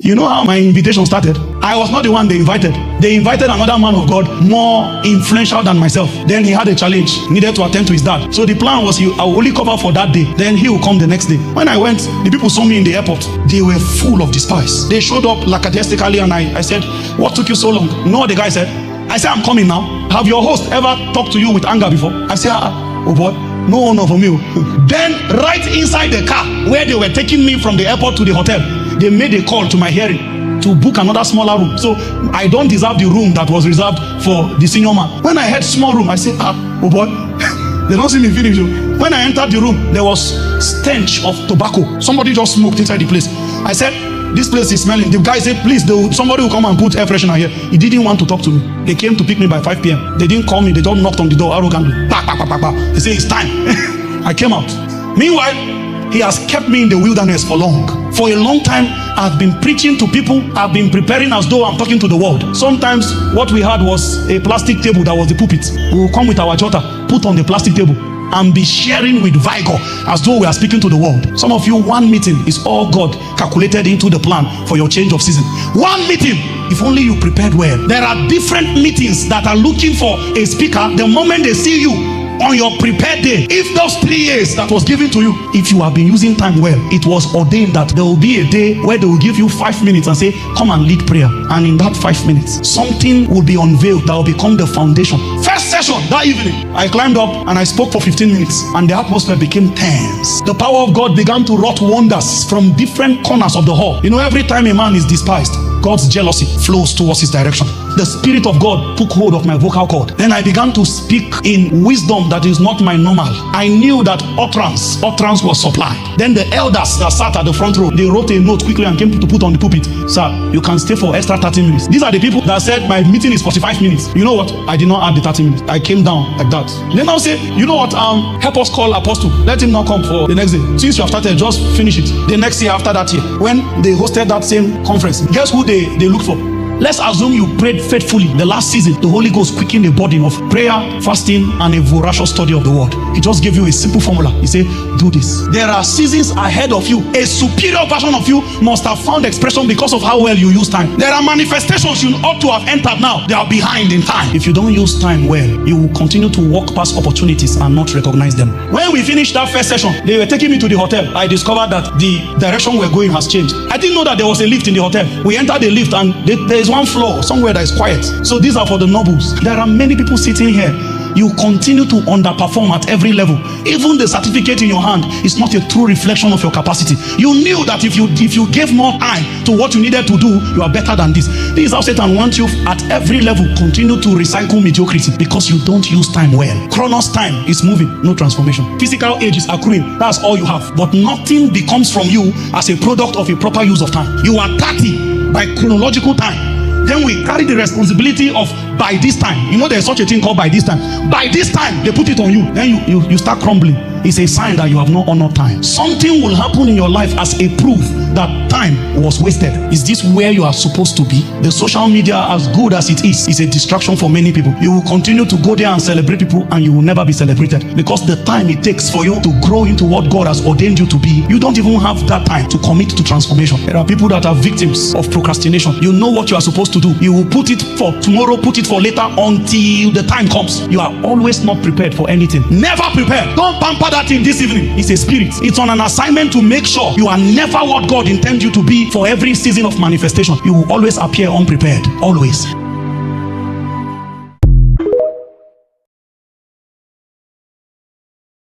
You know how my invitation started? I was not the one they invited. They invited another man of God more influential than myself. Then he had a challenge, needed to attend to his dad. So the plan was I will only cover for that day. Then he will come the next day. When I went, the people saw me in the airport. They were full of despise. They showed up lackadaisically and I said, what took you so long? No, the guy said, I'm coming now. Have your host ever talked to you with anger before? I said, oh boy, no honor from you. Then right inside the car where they were taking me from the airport to the hotel, they made a call to my hearing to book another smaller room. So I don't deserve the room that was reserved for the senior man. When I heard small room, I said, oh boy, they don't see me finish. When I entered the room, there was stench of tobacco. Somebody just smoked inside the place. I said, this place is smelling. The guy said, please, somebody will come and put air freshener here. He didn't want to talk to me. They came to pick me by 5 p.m. They didn't call me. They just knocked on the door arrogantly. They say, it's time. I came out. Meanwhile, he has kept me in the wilderness for long. For a long time, I've been preaching to people. I've been preparing as though I'm talking to the world. Sometimes what we had was a plastic table that was the pulpit. We will come with our jotter, put on the plastic table, and be sharing with vigor as though we are speaking to the world. Some of you, one meeting is all God calculated into the plan for your change of season. One meeting, if only you prepared well. There are different meetings that are looking for a speaker the moment they see you on your prepared day. If those 3 years that was given to you, if you have been using time well, it was ordained that there will be a day where they will give you 5 minutes and say, come and lead prayer. And in that 5 minutes, something will be unveiled that will become the foundation. First session that evening, I climbed up and I spoke for 15 minutes and the atmosphere became tense. The power of God began to wrought wonders from different corners of the hall. You know, every time a man is despised, God's jealousy flows towards his direction. The Spirit of God took hold of my vocal cord. Then I began to speak in wisdom that is not my normal. I knew that utterance was supplied. Then the elders that sat at the front row, they wrote a note quickly and came to put on the pulpit. Sir, you can stay for extra 30 minutes. These are the people that said my meeting is 45 minutes. You know what? I did not add the 30 minutes. I came down like that. They now say, you know what? Help us call Apostle. Let him now come for the next day. Since you have started, just finish it. The next year after that year, when they hosted that same conference, guess who they looked for? Let's assume you prayed faithfully the last season. The Holy Ghost quickened the burden of prayer, fasting, and a voracious study of the word. He just gave you a simple formula. He said, do this. There are seasons ahead of you. A superior version of you must have found expression because of how well you use time. There are manifestations you ought to have entered now. They are behind in time. If you don't use time well, you will continue to walk past opportunities and not recognize them. When we finished that first session, they were taking me to the hotel. I discovered that the direction we're going has changed. I didn't know that there was a lift in the hotel. We entered the lift and there is one floor somewhere that is quiet. So these are for the nobles. There are many people sitting here. You continue to underperform at every level. Even the certificate in your hand is not a true reflection of your capacity. You knew that if you gave more time to what you needed to do, you are better than this. This is how Satan wants you at every level. Continue to recycle mediocrity because you don't use time well. Chronos time is moving, no transformation. Physical age is accruing. That's all you have. But nothing becomes from you as a product of a proper use of time. You are 30 by chronological time. Then we carry the responsibility of by this time. You know there's such a thing called by this time. By this time, they put it on you. Then you start crumbling. It's a sign that you have not honored time. Something will happen in your life as a proof that time was wasted. Is this where you are supposed to be? The social media, as good as it is a distraction for many people. You will continue to go there and celebrate people and you will never be celebrated because the time it takes for you to grow into what God has ordained you to be, you don't even have that time to commit to transformation. There are people that are victims of procrastination. You know what you are supposed to do. You will put it for tomorrow, put it for later until the time comes. You are always not prepared for anything. Never prepared. Don't pamper that in this evening. It's a spirit. It's on an assignment to make sure you are never what God intends you to be for every season of manifestation. You will always appear unprepared. Always.